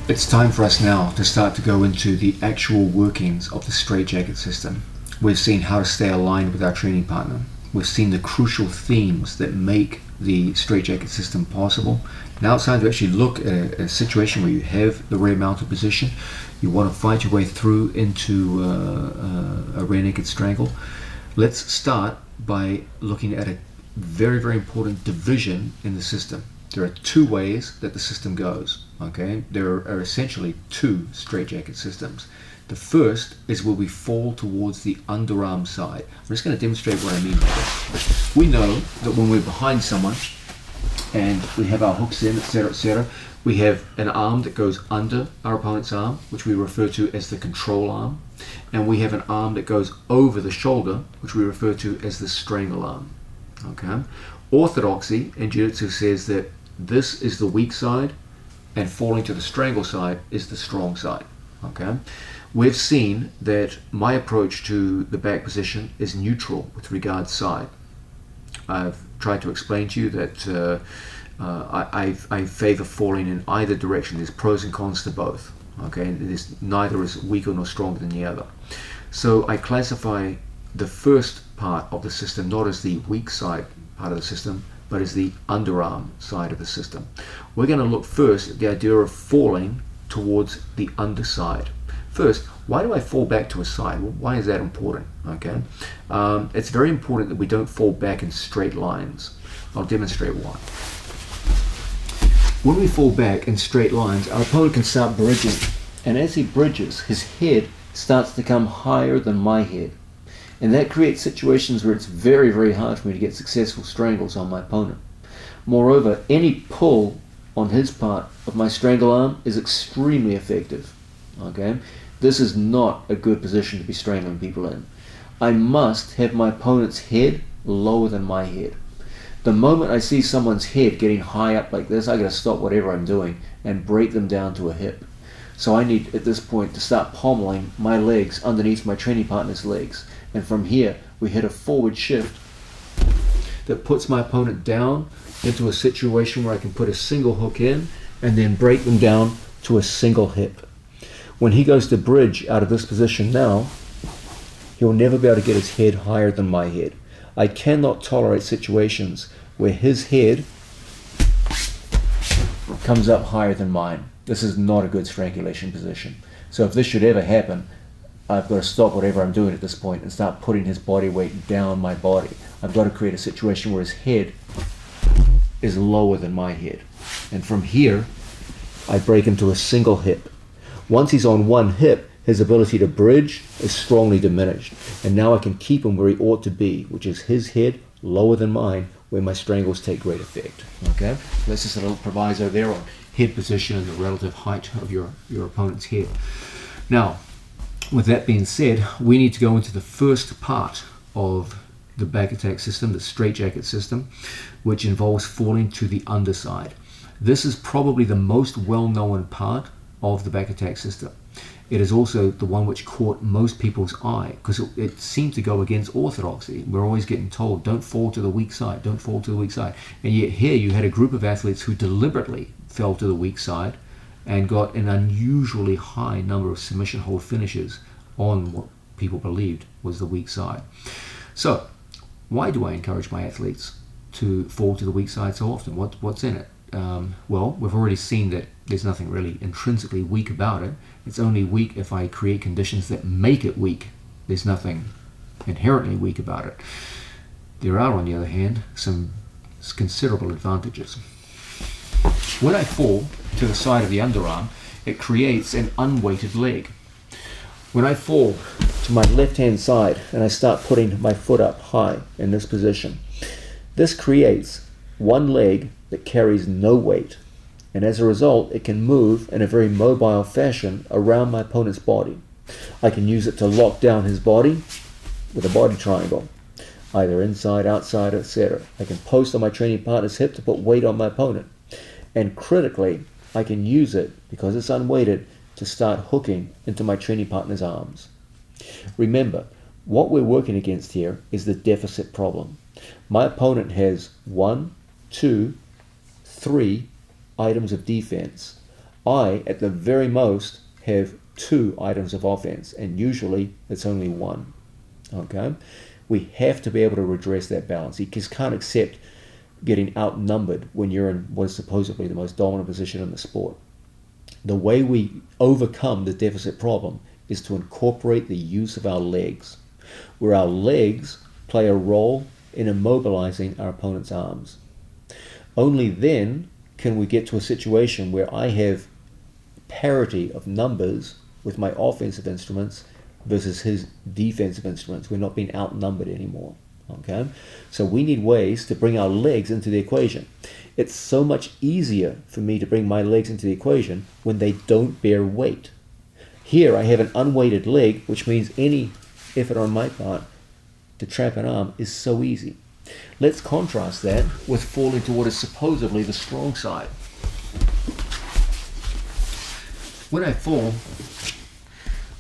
It's time for us now to start to go into the actual workings of the straitjacket system. We've seen how to stay aligned with our training partner. We've seen the crucial themes that make the straitjacket system possible. Now it's time to actually look at a situation where you have the rear mounted position. You want to fight your way through into a rear naked strangle. Let's start by looking at a very, very important division in the system. There are two ways that the system goes. Okay, there are essentially two straitjacket systems. The first is where we fall towards the underarm side. I'm just going to demonstrate what I mean by that. We know that when we're behind someone and we have our hooks in, etc., we have an arm that goes under our opponent's arm, which we refer to as the control arm, and we have an arm that goes over the shoulder, which we refer to as the strangle arm. Okay, orthodoxy in jiu-jitsu says that this is the weak side, and falling to the strangle side is the strong side. Okay, we've seen that my approach to the back position is neutral with regard side. I've tried to explain to you that I favor falling in either direction. There's pros and cons to both. Okay, neither is weaker nor stronger than the other. So I classify the first part of the system not as the weak side part of the system, but as the underarm side of the system. We're going to look first at the idea of falling towards the underside. First, why do I fall back to a side? Well, why is that important? Okay, it's very important that we don't fall back in straight lines. I'll demonstrate why. When we fall back in straight lines, our opponent can start bridging, and as he bridges, his head starts to come higher than my head. And that creates situations where it's very, very hard for me to get successful strangles on my opponent. Moreover, any pull on his part of my strangle arm is extremely effective. Okay, this is not a good position to be strangling people in. I must have my opponent's head lower than my head. The moment I see someone's head getting high up like this, I gotta stop whatever I'm doing and break them down to a hip. So I need, at this point, to start pommeling my legs underneath my training partner's legs. And from here, we hit a forward shift that puts my opponent down into a situation where I can put a single hook in and then break them down to a single hip. When he goes to bridge out of this position now, he'll never be able to get his head higher than my head. I cannot tolerate situations where his head comes up higher than mine. This is not a good strangulation position. So if this should ever happen, I've got to stop whatever I'm doing at this point and start putting his body weight down my body. I've got to create a situation where his head is lower than my head. And from here, I break him to a single hip. Once he's on one hip, his ability to bridge is strongly diminished. And now I can keep him where he ought to be, which is his head lower than mine, where my strangles take great effect. Okay? That's just a little proviso there on head position and the relative height of your opponent's head. Now, with that being said, we need to go into the first part of the back attack system, the straitjacket system, which involves falling to the underside. This is probably the most well-known part of the back attack system. It is also the one which caught most people's eye because it seemed to go against orthodoxy. We're always getting told, don't fall to the weak side, don't fall to the weak side. And yet here you had a group of athletes who deliberately fell to the weak side and got an unusually high number of submission hold finishes on what people believed was the weak side. So, why do I encourage my athletes to fall to the weak side so often? What's in it? Well, we've already seen that there's nothing really intrinsically weak about it. It's only weak if I create conditions that make it weak. There's nothing inherently weak about it. There are, on the other hand, some considerable advantages. When I fall to the side of the underarm, it creates an unweighted leg. When I fall to my left-hand side and I start putting my foot up high in this position, this creates one leg that carries no weight, and as a result it can move in a very mobile fashion around my opponent's body. I can use it to lock down his body with a body triangle, either inside, outside, etc. I can post on my training partner's hip to put weight on my opponent, and critically I can use it, because it's unweighted, to start hooking into my training partner's arms. Remember, what we're working against here is the deficit problem. My opponent has 1, 2, 3 items of defense. I, at the very most, have 2 items of offense, and usually it's only 1. Okay? We have to be able to redress that balance. You just can't accept getting outnumbered when you're in what is supposedly the most dominant position in the sport. The way we overcome the deficit problem is to incorporate the use of our legs, where our legs play a role in immobilizing our opponent's arms. Only then can we get to a situation where I have parity of numbers with my offensive instruments versus his defensive instruments. We're not being outnumbered anymore. Okay? So we need ways to bring our legs into the equation. It's so much easier for me to bring my legs into the equation when they don't bear weight. Here I have an unweighted leg, which means any effort on my part to trap an arm is so easy. Let's contrast that with falling to what is supposedly the strong side. When I fall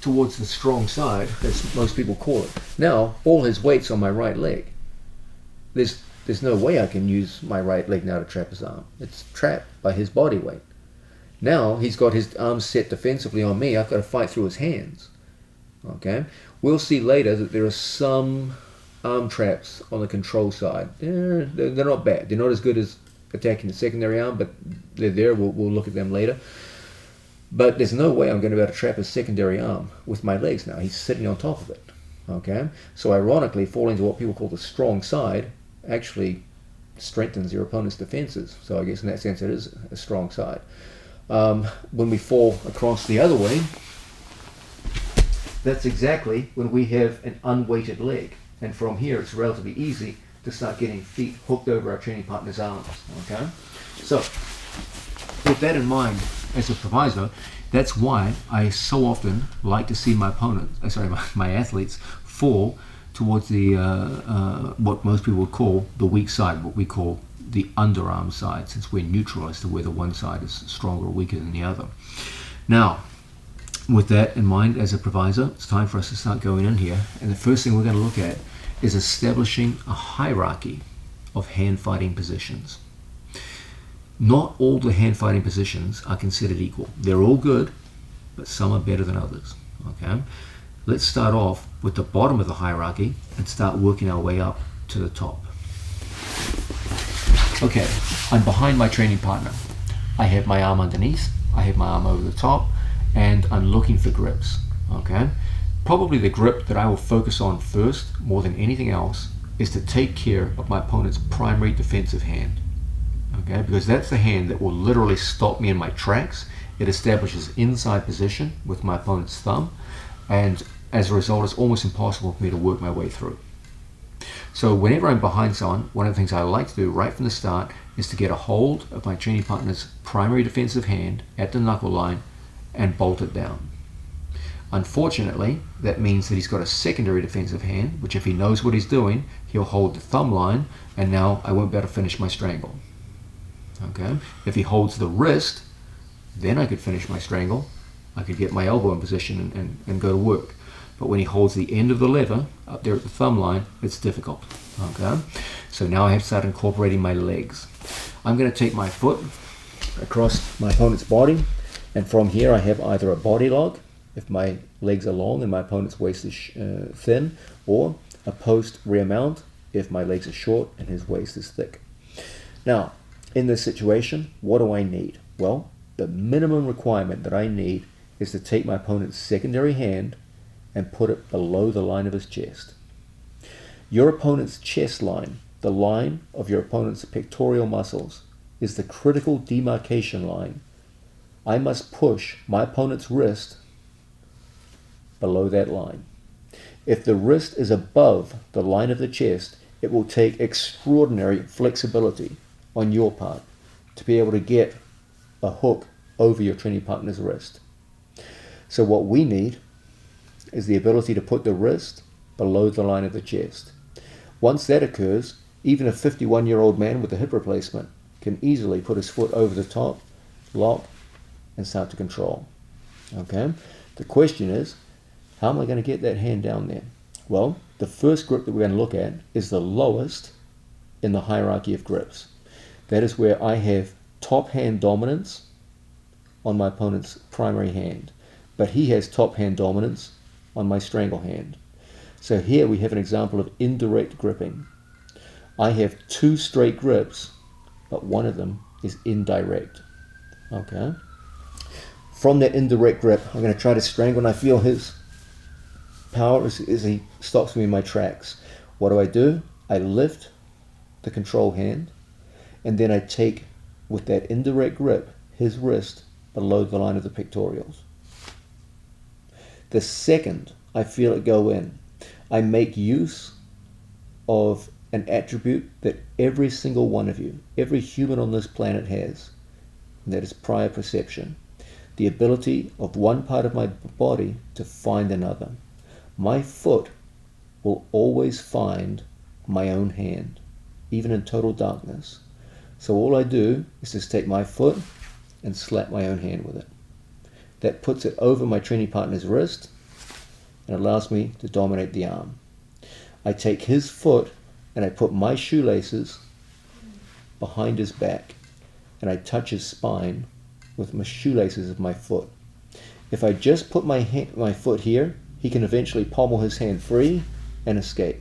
towards the strong side, as most people call it, now all his weight's on my right leg. There's no way I can use my right leg now to trap his arm. It's trapped by his body weight. Now he's got his arms set defensively on me. I've got to fight through his hands. Okay? We'll see later that there are some arm traps on the control side. They're not bad. They're not as good as attacking the secondary arm, but they're there. We'll look at them later. But there's no way I'm going to be able to trap his secondary arm with my legs now. He's sitting on top of it. Okay? So ironically, falling to what people call the strong side actually strengthens your opponent's defenses. So I guess in that sense it is a strong side. When we fall across the other way, that's exactly when we have an unweighted leg. And from here it's relatively easy to start getting feet hooked over our training partner's arms. Okay? So with that in mind, as a proviso, that's why I so often like to see my my athletes fall towards the what most people would call the weak side, what we call the underarm side, since we're neutral as to whether one side is stronger or weaker than the other. Now, with that in mind as a proviso, it's time for us to start going in here. And the first thing we're going to look at is establishing a hierarchy of hand fighting positions. Not all the hand fighting positions are considered equal. They're all good, but some are better than others. Okay? Let's start off with the bottom of the hierarchy and start working our way up to the top. Okay, I'm behind my training partner. I have my arm underneath, I have my arm over the top, and I'm looking for grips. Okay? Probably the grip that I will focus on first, more than anything else, is to take care of my opponent's primary defensive hand. Okay? Because that's the hand that will literally stop me in my tracks. It establishes inside position with my opponent's thumb, and as a result, it's almost impossible for me to work my way through. So whenever I'm behind someone, one of the things I like to do right from the start is to get a hold of my training partner's primary defensive hand at the knuckle line and bolt it down. Unfortunately, that means that he's got a secondary defensive hand, which if he knows what he's doing, he'll hold the thumb line, and now I won't be able to finish my strangle. Okay? If he holds the wrist, then I could finish my strangle. I could get my elbow in position and go to work. But when he holds the end of the lever up there at the thumb line, it's difficult. Okay? So now I have to start incorporating my legs. I'm going to take my foot across my opponent's body, and from here I have either a body lock, if my legs are long and my opponent's waist is thin, or a post rear mount if my legs are short and his waist is thick. Now, in this situation, what do I need? Well, the minimum requirement that I need is to take my opponent's secondary hand and put it below the line of his chest. Your opponent's chest line, the line of your opponent's pectoral muscles, is the critical demarcation line. I must push my opponent's wrist below that line. If the wrist is above the line of the chest, it will take extraordinary flexibility on your part to be able to get a hook over your training partner's wrist. So what we need is the ability to put the wrist below the line of the chest. Once that occurs, even a 51-year-old man with a hip replacement can easily put his foot over the top, lock, and start to control. Okay? The question is, how am I going to get that hand down there? Well, the first grip that we're going to look at is the lowest in the hierarchy of grips. That is where I have top hand dominance on my opponent's primary hand, but he has top hand dominance on my strangle hand. So here we have an example of indirect gripping. I have two straight grips, but one of them is indirect. Okay. From that indirect grip, I'm going to try to strangle, and I feel his power as he stops me in my tracks. What do? I lift the control hand, and then I take, with that indirect grip, his wrist below the line of the pectorals. The second I feel it go in, I make use of an attribute that every single one of you, every human on this planet has, and that is prior perception. The ability of one part of my body to find another. My foot will always find my own hand, even in total darkness. So all I do is just take my foot and slap my own hand with it. That puts it over my training partner's wrist and allows me to dominate the arm. I take his foot and I put my shoelaces behind his back, and I touch his spine with my shoelaces of my foot. If I just put my foot here, he can eventually pommel his hand free and escape.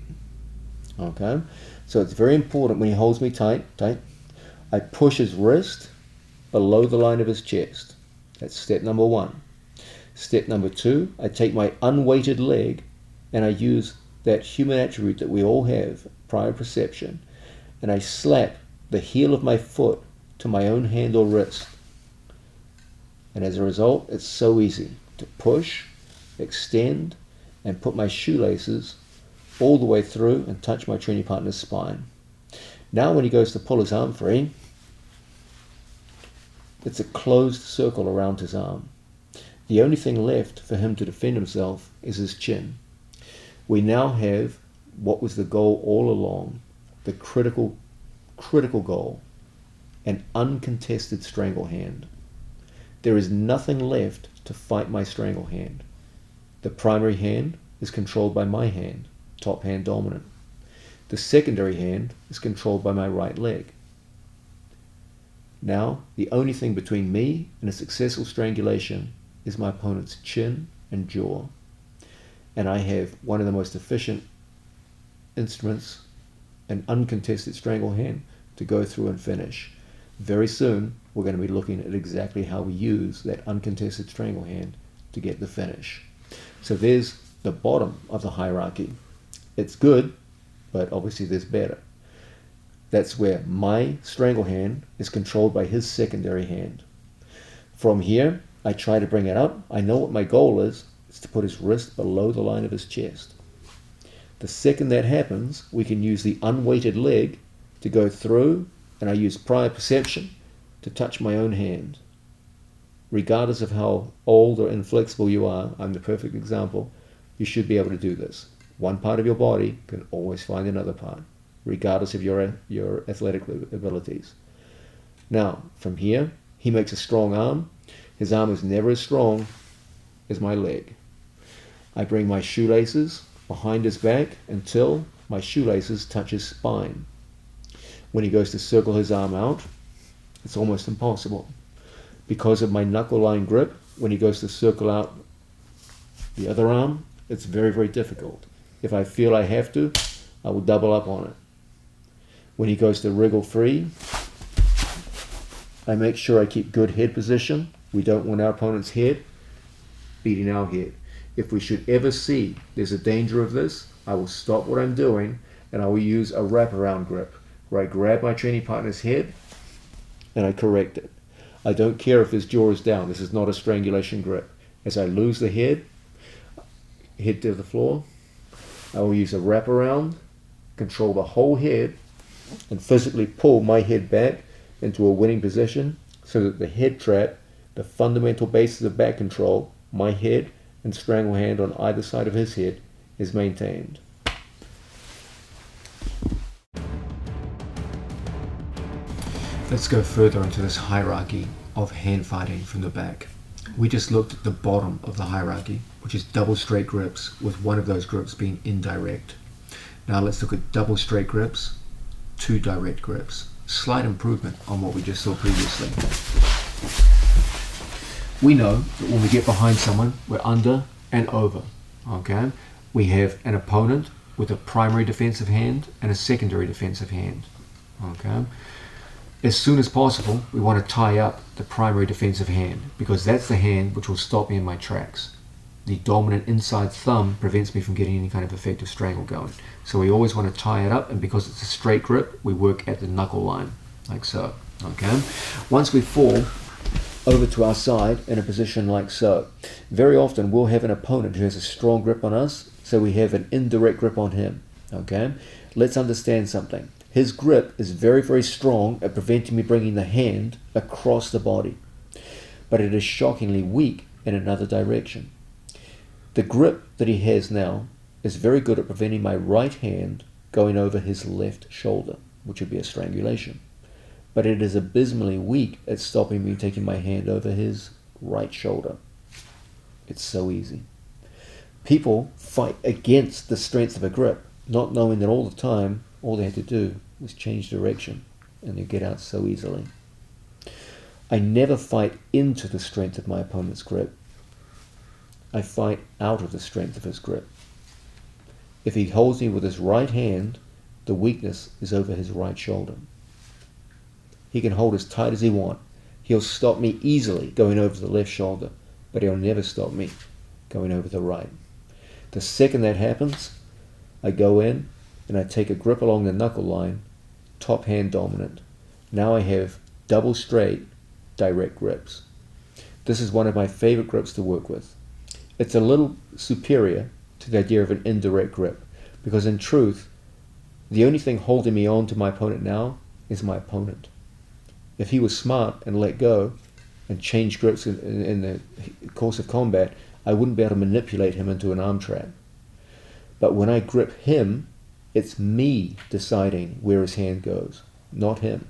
Okay? So it's very important when he holds me tight, I push his wrist below the line of his chest. That's step number one. Step number two, I take my unweighted leg and I use that human attribute that we all have, prior perception, and I slap the heel of my foot to my own hand or wrist. And as a result, it's so easy to push, extend, and put my shoelaces all the way through and touch my training partner's spine. Now when he goes to pull his arm free, it's a closed circle around his arm. The only thing left for him to defend himself is his chin. We now have what was the goal all along, the critical goal, an uncontested strangle hand. There is nothing left to fight my strangle hand. The primary hand is controlled by my hand, top hand dominant. The secondary hand is controlled by my right leg. Now, the only thing between me and a successful strangulation is my opponent's chin and jaw. And I have one of the most efficient instruments, an uncontested strangle hand, to go through and finish. Very soon, we're going to be looking at exactly how we use that uncontested strangle hand to get the finish. So there's the bottom of the hierarchy. It's good, but obviously there's better. That's where my strangle hand is controlled by his secondary hand. From here, I try to bring it up. I know what my goal is. It's to put his wrist below the line of his chest. The second that happens, we can use the unweighted leg to go through, and I use prior perception to touch my own hand. Regardless of how old or inflexible you are, I'm the perfect example, you should be able to do this. One part of your body can always find another part, regardless of your athletic abilities. Now, from here, he makes a strong arm. His arm is never as strong as my leg. I bring my shoelaces behind his back until my shoelaces touch his spine. When he goes to circle his arm out, it's almost impossible. Because of my knuckle line grip, when he goes to circle out the other arm, it's very, very difficult. If I feel I have to, I will double up on it. When he goes to wriggle free, I make sure I keep good head position. We don't want our opponent's head beating our head. If we should ever see there's a danger of this, I will stop what I'm doing and I will use a wraparound grip where I grab my training partner's head and I correct it. I don't care if his jaw is down. This is not a strangulation grip. As I lose the head to the floor, I will use a wraparound, control the whole head, and physically pull my head back into a winning position so that the head trap, the fundamental basis of back control, my head and strangle hand on either side of his head, is maintained. Let's go further into this hierarchy of hand fighting from the back. We just looked at the bottom of the hierarchy, which is double straight grips, with one of those grips being indirect. Now let's look at double straight grips, two direct grips. Slight improvement on what we just saw previously. We know that when we get behind someone, we're under and over. Okay? We have an opponent with a primary defensive hand and a secondary defensive hand. Okay? As soon as possible, we want to tie up the primary defensive hand, because that's the hand which will stop me in my tracks. The dominant inside thumb prevents me from getting any kind of effective strangle going. So we always want to tie it up, and because it's a straight grip, we work at the knuckle line, like so. Okay? Once we fall over to our side in a position like so, very often we'll have an opponent who has a strong grip on us, so we have an indirect grip on him. Okay? Let's understand something. His grip is very, very strong at preventing me bringing the hand across the body, but it is shockingly weak in another direction. The grip that he has now is very good at preventing my right hand going over his left shoulder, which would be a strangulation, but it is abysmally weak at stopping me taking my hand over his right shoulder. It's so easy. People fight against the strength of a grip, not knowing that all the time all they had to do was change direction and they get out so easily. I never fight into the strength of my opponent's grip. I fight out of the strength of his grip. If he holds me with his right hand, the weakness is over his right shoulder. He can hold as tight as he wants. He'll stop me easily going over the left shoulder, but he'll never stop me going over the right. The second that happens, I go in and I take a grip along the knuckle line, top hand dominant. Now I have double straight, direct grips. This is one of my favorite grips to work with. It's a little superior to the idea of an indirect grip, because in truth, the only thing holding me on to my opponent now is my opponent. If he was smart and let go and change grips in the course of combat, I wouldn't be able to manipulate him into an arm trap. But when I grip him, it's me deciding where his hand goes, not him.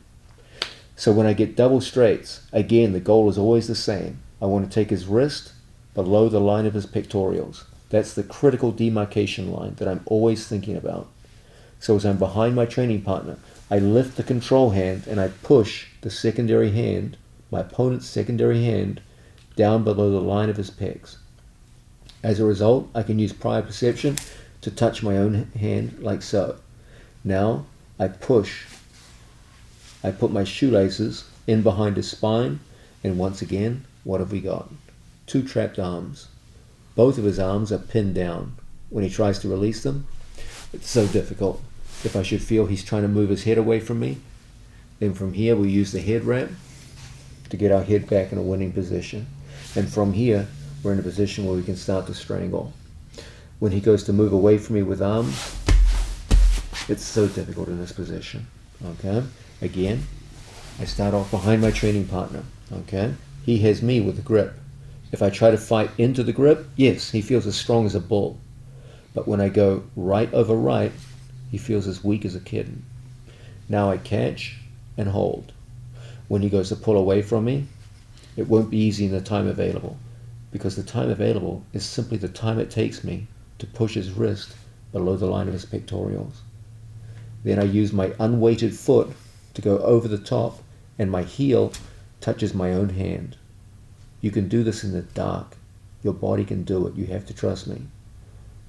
So when I get double straights, again, the goal is always the same. I want to take his wrist below the line of his pectorials. That's the critical demarcation line that I'm always thinking about. So as I'm behind my training partner, I lift the control hand and I push the secondary hand, my opponent's secondary hand, down below the line of his pecs. As a result, I can use prior perception to touch my own hand like so. Now I push. I put my shoelaces in behind his spine, and once again, what have we got? Two trapped arms. Both of his arms are pinned down. When he tries to release them, it's so difficult. If I should feel he's trying to move his head away from me, then from here we use the head wrap to get our head back in a winning position. And from here, we're in a position where we can start to strangle. When he goes to move away from me with arms, it's so difficult in this position. Okay? Again, I start off behind my training partner. Okay? He has me with the grip. If I try to fight into the grip, yes, he feels as strong as a bull. But when I go right over right, he feels as weak as a kitten. Now I catch and hold. When he goes to pull away from me, it won't be easy in the time available, because the time available is simply the time it takes me to push his wrist below the line of his pectorials. Then I use my unweighted foot to go over the top, and my heel touches my own hand. You can do this in the dark. Your body can do it. You have to trust me.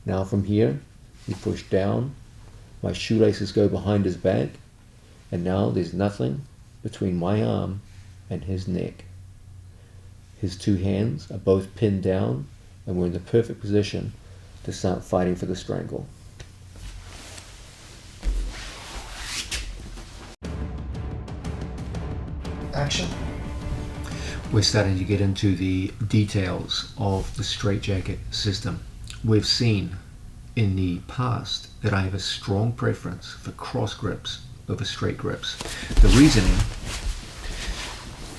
Now from here, we push down. My shoelaces go behind his back, and now there's nothing between my arm and his neck. His two hands are both pinned down, and we're in the perfect position to start fighting for the strangle. Action. We're starting to get into the details of the straitjacket system. We've seen in the past that I have a strong preference for cross grips over straight grips. The reasoning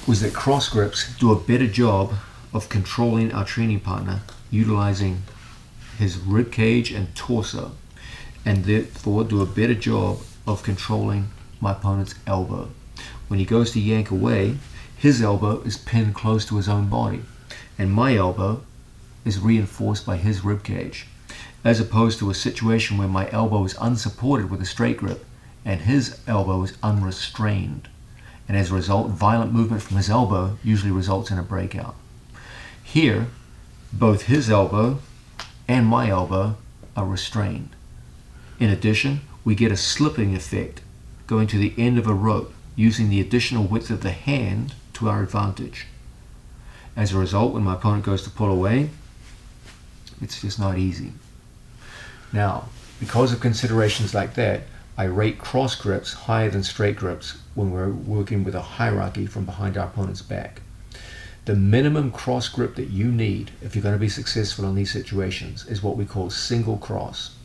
was that cross grips do a better job of controlling our training partner, utilizing his rib cage and torso, and therefore do a better job of controlling my opponent's elbow. When he goes to yank away, his elbow is pinned close to his own body, and my elbow is reinforced by his rib cage, as opposed to a situation where my elbow is unsupported with a straight grip and his elbow is unrestrained, and as a result, violent movement from his elbow usually results in a breakout. Here, both his elbow and my elbow are restrained. In addition, we get a slipping effect going to the end of a rope, using the additional width of the hand to our advantage. As a result, when my opponent goes to pull away, it's just not easy. Now, because of considerations like that, I rate cross grips higher than straight grips when we're working with a hierarchy from behind our opponent's back. The minimum cross grip that you need if you're going to be successful in these situations is what we call single cross.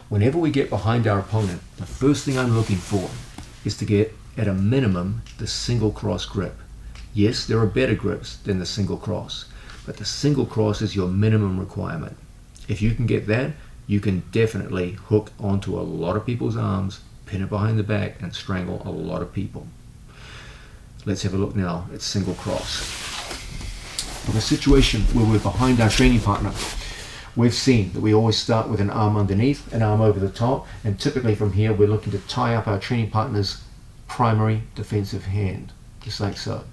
Whenever we get behind our opponent, the first thing I'm looking for is to get, at a minimum, the single cross grip. Yes, there are better grips than the single cross, but the single cross is your minimum requirement. If you can get that, you can definitely hook onto a lot of people's arms, pin it behind the back, and strangle a lot of people. Let's have a look now at single cross. In a situation where we're behind our training partner, we've seen that we always start with an arm underneath, an arm over the top, and typically from here we're looking to tie up our training partner's primary defensive hand, just like so.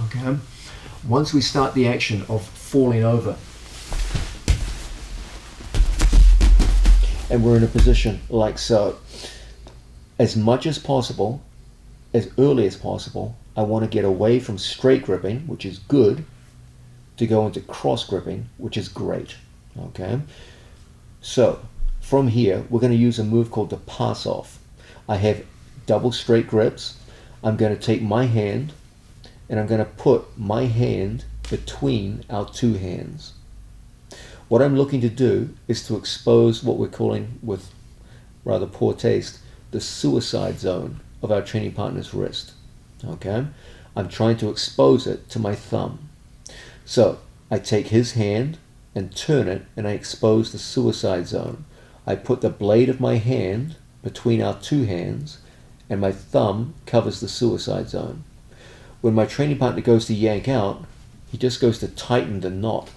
Okay. Once we start the action of falling over, and we're in a position like so, as much as possible, as early as possible, I want to get away from straight gripping, which is good, to go into cross gripping, which is great. Okay, so from here we're going to use a move called the pass off. I have double straight grips. I'm going to take my hand and I'm going to put my hand between our two hands. What I'm looking to do is to expose what we're calling, with rather poor taste, the suicide zone of our training partner's wrist. Okay, I'm trying to expose it to my thumb. So I take his hand and turn it, and I expose the suicide zone. I put the blade of my hand between our two hands, and my thumb covers the suicide zone. When my training partner goes to yank out, he just goes to tighten the knot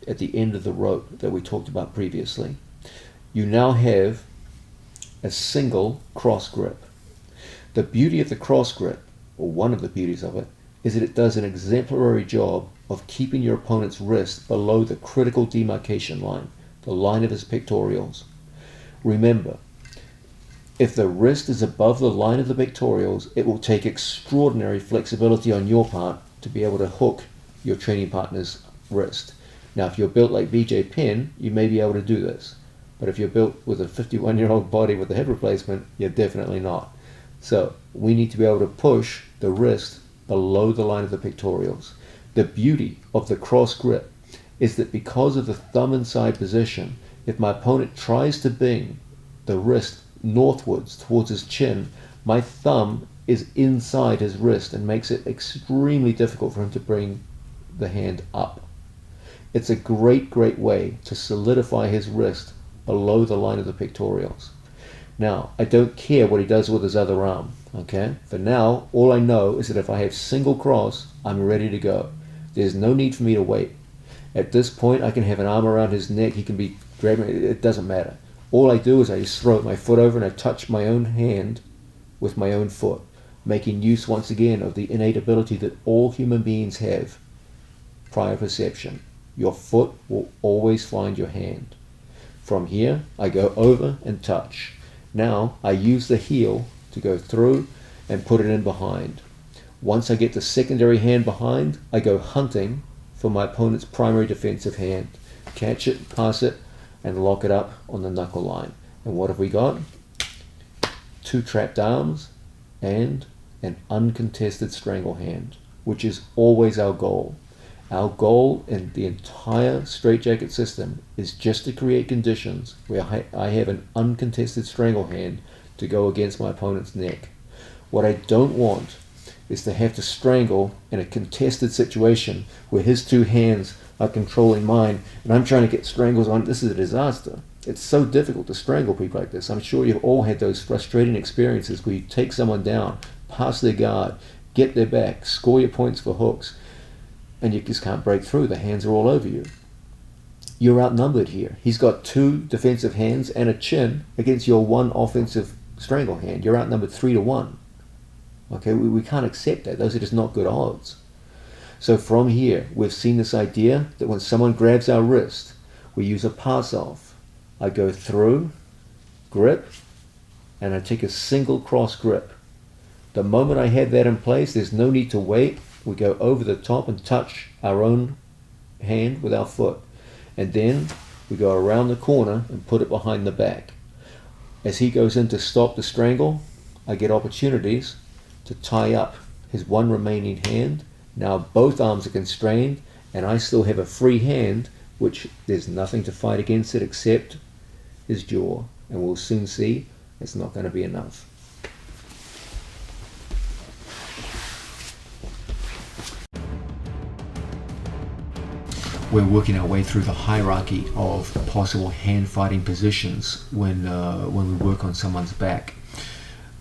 at the end of the rope that we talked about previously. You now have a single cross grip. The beauty of the cross grip, or one of the beauties of it, is that it does an exemplary job of keeping your opponent's wrist below the critical demarcation line, the line of his pectorals. Remember, if the wrist is above the line of the pectorals, it will take extraordinary flexibility on your part to be able to hook your training partner's wrist. Now, if you're built like BJ Penn, you may be able to do this. But if you're built with a 51-year-old body with a hip replacement, you're definitely not. So we need to be able to push the wrist below the line of the pectorals. The beauty of the cross grip is that because of the thumb inside position, if my opponent tries to bring the wrist northwards towards his chin, my thumb is inside his wrist and makes it extremely difficult for him to bring the hand up. It's a great way to solidify his wrist below the line of the pectorals. Now, I don't care what he does with his other arm, okay? For now, all I know is that if I have single cross, I'm ready to go. There's no need for me to wait. At this point, I can have an arm around his neck, he can be grabbing, it doesn't matter. All I do is I just throw my foot over and I touch my own hand with my own foot, making use once again of the innate ability that all human beings have, prior perception. Your foot will always find your hand. From here, I go over and touch. Now, I use the heel to go through and put it in behind. Once I get the secondary hand behind, I go hunting for my opponent's primary defensive hand. Catch it, pass it, and lock it up on the knuckle line. And what have we got? Two trapped arms and an uncontested strangle hand, which is always our goal. Our goal in the entire straitjacket system is just to create conditions where I have an uncontested strangle hand to go against my opponent's neck. What I don't want is to have to strangle in a contested situation where his two hands are controlling mine and I'm trying to get strangles on. This is a disaster. It's so difficult to strangle people like this. I'm sure you've all had those frustrating experiences where you take someone down, pass their guard, get their back, score your points for hooks, and you just can't break through. The hands are all over you. You're outnumbered here. He's got two defensive hands and a chin against your one offensive strangle hand. You're outnumbered 3-1. Okay, we can't accept that. Those are just not good odds. So from here, we've seen this idea that when someone grabs our wrist, we use a pass off. I go through, grip, and I take a single cross grip. The moment I have that in place, there's no need to wait. We go over the top and touch our own hand with our foot. And then we go around the corner and put it behind the back. As he goes in to stop the strangle, I get opportunities to tie up his one remaining hand. Now both arms are constrained and I still have a free hand, which there's nothing to fight against it except his jaw. And we'll soon see it's not going to be enough. We're working our way through the hierarchy of possible hand fighting positions when we work on someone's back.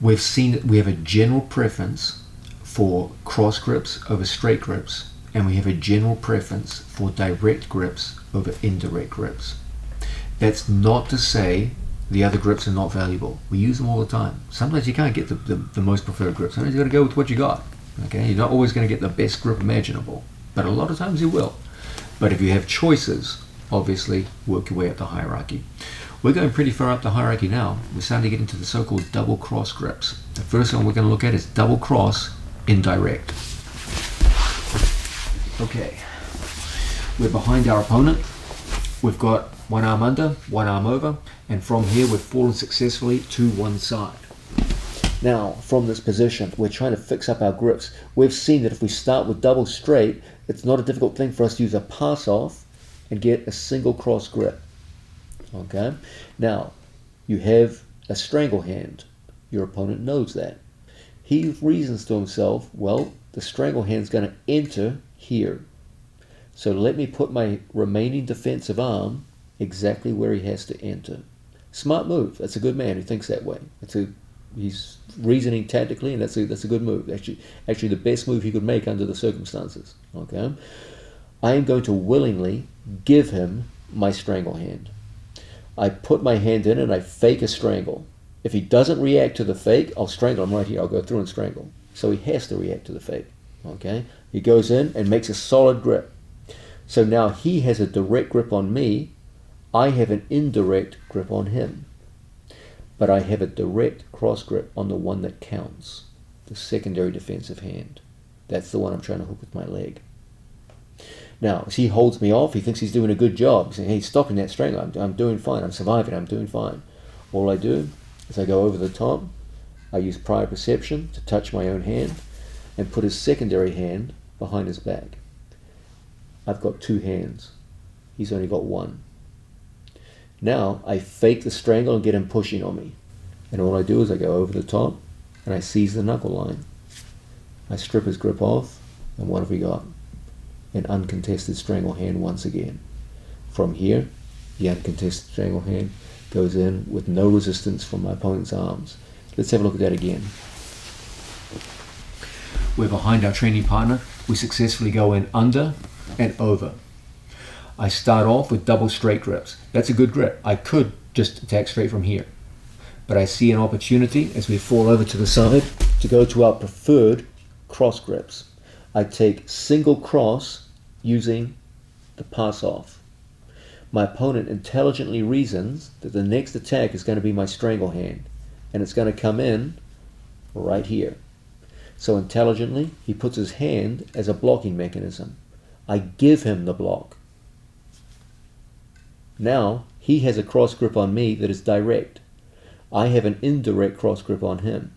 We've seen that we have a general preference for cross grips over straight grips, and we have a general preference for direct grips over indirect grips. That's not to say the other grips are not valuable. We use them all the time. Sometimes you can't get the most preferred grip. Sometimes you've got to go with what you got. Okay, you're not always going to get the best grip imaginable, but a lot of times you will. But if you have choices, obviously work your way up the hierarchy. We're going pretty far up the hierarchy now. We're starting to get into the so-called double cross grips. The first one we're going to look at is double cross indirect. Okay, we're behind our opponent. We've got one arm under, one arm over, and from here we've fallen successfully to one side. Now, from this position, we're trying to fix up our grips. We've seen that if we start with double straight, it's not a difficult thing for us to use a pass off and get a single cross grip. Okay? Now, you have a strangle hand. Your opponent knows that. He reasons to himself, well, the strangle hand's going to enter here. So let me put my remaining defensive arm exactly where he has to enter. Smart move. That's a good man who thinks that way. He's reasoning tactically, and that's a good move. Actually, the best move he could make under the circumstances. Okay, I am going to willingly give him my strangle hand. I put my hand in and I fake a strangle. If he doesn't react to the fake, I'll strangle him right here. I'll go through and strangle. So he has to react to the fake. Okay, he goes in and makes a solid grip. So now he has a direct grip on me. I have an indirect grip on him. But I have a direct cross grip on the one that counts, the secondary defensive hand. That's the one I'm trying to hook with my leg. Now, as he holds me off, he thinks he's doing a good job. He's saying, hey, stopping that strangle. I'm doing fine. I'm surviving. I'm doing fine. All I do is I go over the top. I use prior perception to touch my own hand and put his secondary hand behind his back. I've got two hands. He's only got one. Now I fake the strangle and get him pushing on me. And all I do is I go over the top and I seize the knuckle line. I strip his grip off, and what have we got? An uncontested strangle hand once again. From here, the uncontested strangle hand goes in with no resistance from my opponent's arms. Let's have a look at that again. We're behind our training partner. We successfully go in under and over. I start off with double straight grips. That's a good grip. I could just attack straight from here. But I see an opportunity as we fall over to the side to go to our preferred cross grips. I take single cross using the pass off. My opponent intelligently reasons that the next attack is going to be my strangle hand, and it's going to come in right here. So intelligently, he puts his hand as a blocking mechanism. I give him the block. Now, he has a cross grip on me that is direct. I have an indirect cross grip on him.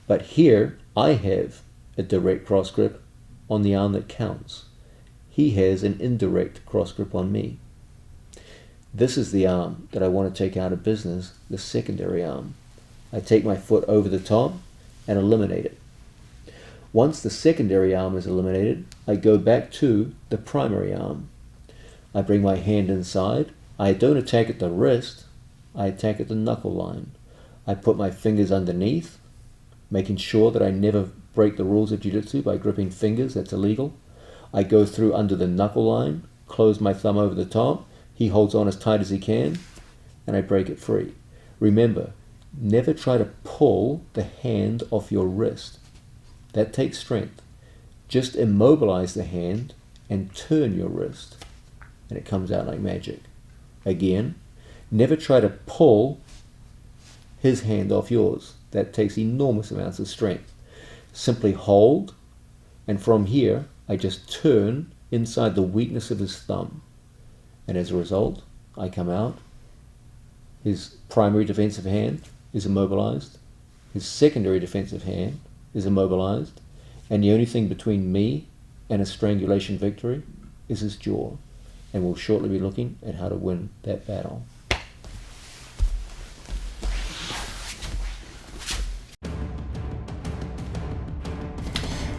But here, I have a direct cross grip on the arm that counts. He has an indirect cross grip on me. This is the arm that I want to take out of business, the secondary arm. I take my foot over the top and eliminate it. Once the secondary arm is eliminated, I go back to the primary arm. I bring my hand inside. I don't attack at the wrist. I attack at the knuckle line. I put my fingers underneath, making sure that I never break the rules of jiu-jitsu by gripping fingers. That's illegal. I go through under the knuckle line, close my thumb over the top. He holds on as tight as he can, and I break it free. Remember, never try to pull the hand off your wrist. That takes strength. Just immobilize the hand and turn your wrist, and it comes out like magic. Again, never try to pull his hand off yours. That takes enormous amounts of strength. Simply hold, and from here, I just turn inside the weakness of his thumb. And as a result, I come out. His primary defensive hand is immobilized. His secondary defensive hand is immobilized. And the only thing between me and a strangulation victory is his jaw. And we'll shortly be looking at how to win that battle.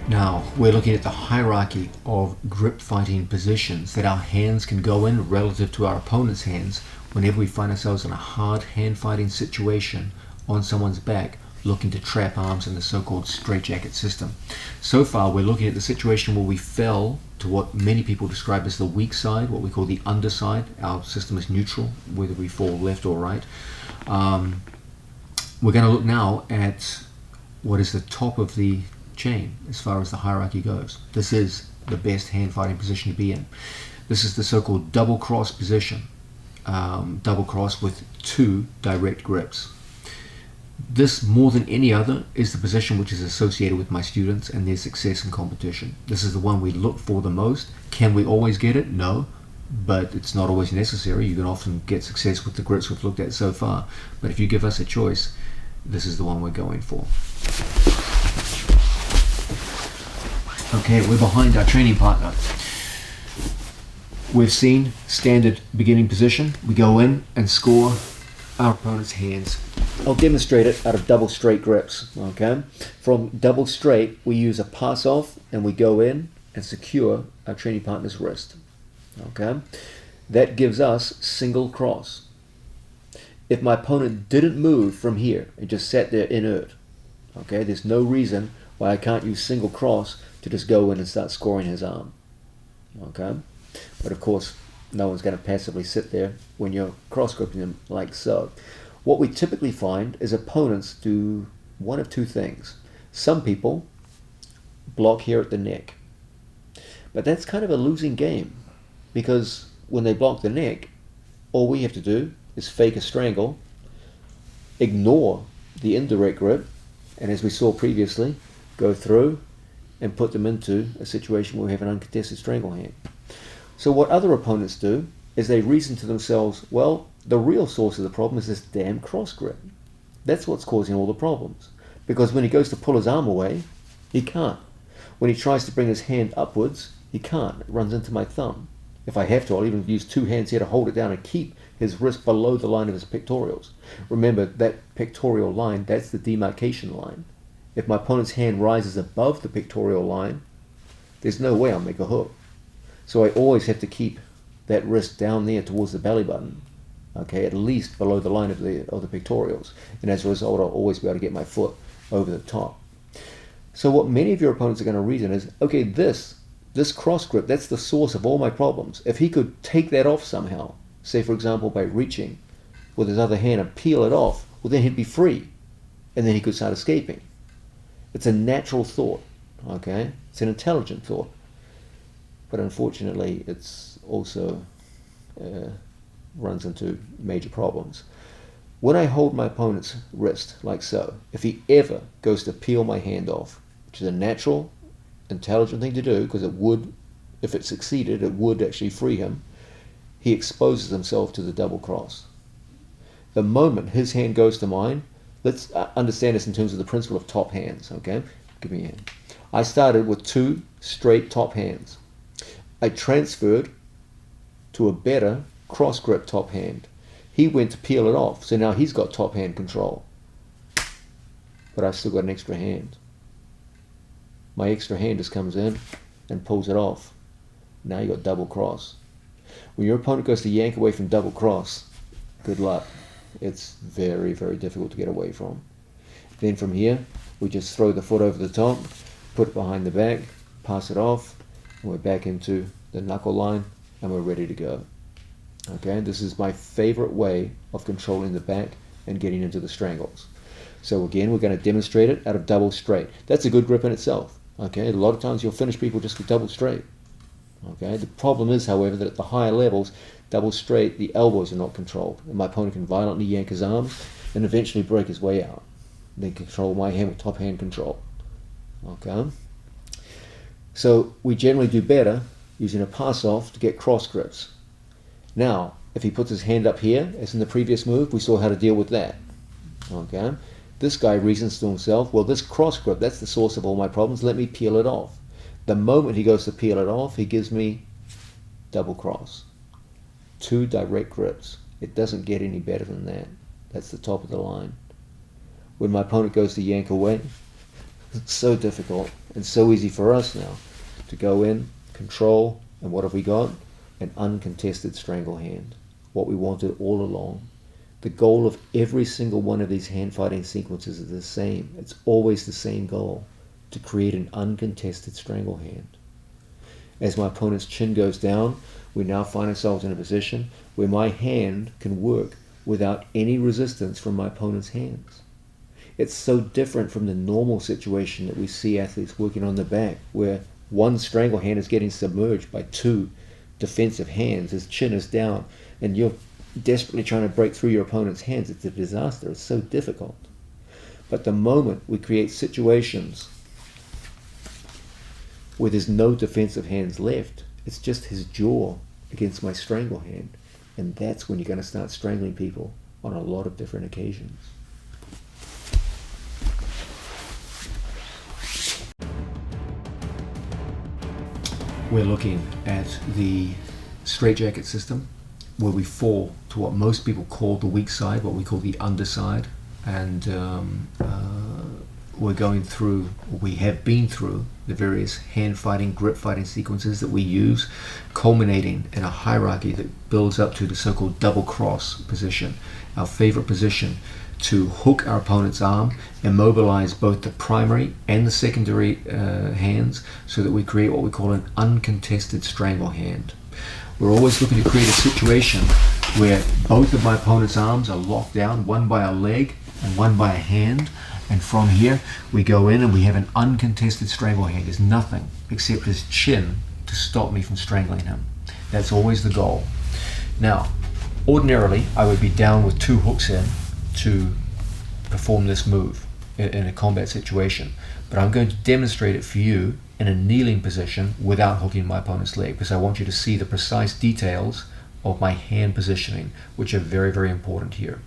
Now, we're looking at the hierarchy of grip fighting positions that our hands can go in relative to our opponent's hands whenever we find ourselves in a hard hand fighting situation on someone's back looking to trap arms in the so-called straitjacket system. So far, we're looking at the situation where we fell to what many people describe as the weak side, what we call the underside. Our system is neutral, whether we fall left or right. We're going to look now at what is the top of the chain as far as the hierarchy goes. This is the best hand fighting position to be in. This is the so-called double cross position. Double cross with 2 direct grips. This, more than any other, is the position which is associated with my students and their success in competition. This is the one we look for the most. Can we always get it? No, but it's not always necessary. You can often get success with the grips we've looked at so far. But if you give us a choice, this is the one we're going for. Okay, we're behind our training partner. We've seen standard beginning position. We go in and score our opponent's hands. I'll demonstrate it out of double straight grips. Okay, from double straight, we use a pass off and we go in and secure our training partner's wrist. Okay, that gives us single cross. If my opponent didn't move from here and just sat there inert, okay, there's no reason why I can't use single cross to just go in and start scoring his arm. Okay, but of course, no one's going to passively sit there when you're cross gripping them like so. What we typically find is opponents do one of 2 things. Some people block here at the neck, but that's kind of a losing game, because when they block the neck, all we have to do is fake a strangle, ignore the indirect grip, and as we saw previously, go through and put them into a situation where we have an uncontested strangle hand. So what other opponents do is they reason to themselves, well, the real source of the problem is this damn cross grip. That's what's causing all the problems. Because when he goes to pull his arm away, he can't. When he tries to bring his hand upwards, he can't. It runs into my thumb. If I have to, I'll even use 2 hands here to hold it down and keep his wrist below the line of his pectorals. Remember, that pectoral line, that's the demarcation line. If my opponent's hand rises above the pectoral line, there's no way I'll make a hook. So I always have to keep that wrist down there towards the belly button, okay, at least below the line of the pectorals. And as a result, I'll always be able to get my foot over the top. So what many of your opponents are going to reason is, okay, this cross grip, that's the source of all my problems. If he could take that off somehow, say for example by reaching with his other hand and peel it off, well then he'd be free, and then he could start escaping. It's a natural thought, okay? It's an intelligent thought. But unfortunately, it's also runs into major problems. When I hold my opponent's wrist, like so, if he ever goes to peel my hand off, which is a natural, intelligent thing to do, because it would, if it succeeded, it would actually free him, he exposes himself to the double cross. The moment his hand goes to mine, let's understand this in terms of the principle of top hands, okay? Give me a hand. I started with 2 straight top hands. I transferred to a better cross grip top hand. He went to peel it off, so now he's got top hand control. But I've still got an extra hand. My extra hand just comes in and pulls it off. Now you got double cross. When your opponent goes to yank away from double cross, good luck. It's very, very difficult to get away from. Then from here, we just throw the foot over the top, put it behind the back, pass it off, and we're back into the knuckle line, and we're ready to go. Okay, this is my favorite way of controlling the back and getting into the strangles. So again, we're going to demonstrate it out of double straight. That's a good grip in itself. Okay, a lot of times you'll finish people just with double straight. Okay, the problem is, however, that at the higher levels, double straight, the elbows are not controlled, and my opponent can violently yank his arms and eventually break his way out. They control my hand with top hand control. Okay, so we generally do better using a pass off to get cross grips. Now, if he puts his hand up here, as in the previous move, we saw how to deal with that. Okay, this guy reasons to himself, well, this cross grip, that's the source of all my problems, let me peel it off. The moment he goes to peel it off, he gives me double cross. 2 direct grips. It doesn't get any better than that. That's the top of the line. When my opponent goes to yank away, it's so difficult and so easy for us now to go in, control, and what have we got? An uncontested strangle hand. What we wanted all along. The goal of every single one of these hand fighting sequences is the same. It's always the same goal, to create an uncontested strangle hand. As my opponent's chin goes down, we now find ourselves in a position where my hand can work without any resistance from my opponent's hands. It's so different from the normal situation that we see athletes working on the back, where one strangle hand is getting submerged by 2 defensive hands. His chin is down, and you're desperately trying to break through your opponent's hands. It's a disaster. It's so difficult. But the moment we create situations where there's no defensive hands left, it's just his jaw against my strangle hand, and that's when you're going to start strangling people on a lot of different occasions. We're looking at the straitjacket system, where we fall to what most people call the weak side, what we call the underside, and we're going through, we have been through the various hand fighting, grip fighting sequences that we use, culminating in a hierarchy that builds up to the so-called double cross position, our favorite position to hook our opponent's arm, immobilize both the primary and the secondary hands, so that we create what we call an uncontested strangle hand. We're always looking to create a situation where both of my opponent's arms are locked down, one by a leg and one by a hand, and from here we go in and we have an uncontested strangle hand. There's nothing except his chin to stop me from strangling him. That's always the goal. Now, ordinarily I would be down with 2 hooks in to perform this move in a combat situation, but I'm going to demonstrate it for you in a kneeling position without hooking my opponent's leg, because I want you to see the precise details of my hand positioning, which are very, very important here.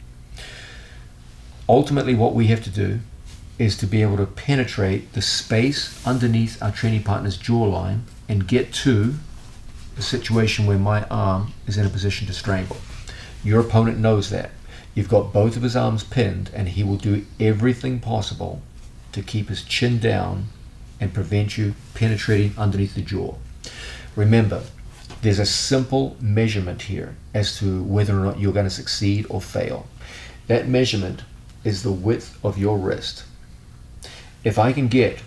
Ultimately, what we have to do is to be able to penetrate the space underneath our training partner's jawline and get to a situation where my arm is in a position to strangle. Your opponent knows that. You've got both of his arms pinned, and he will do everything possible to keep his chin down and prevent you penetrating underneath the jaw. Remember, there's a simple measurement here as to whether or not you're going to succeed or fail. That measurement is the width of your wrist. If I can get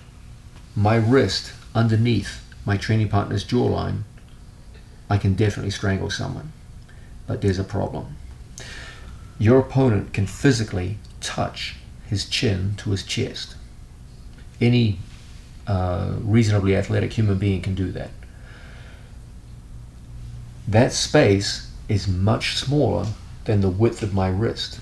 my wrist underneath my training partner's jawline, I can definitely strangle someone. But there's a problem. Your opponent can physically touch his chin to his chest. Any reasonably athletic human being can do that. That space is much smaller than the width of my wrist.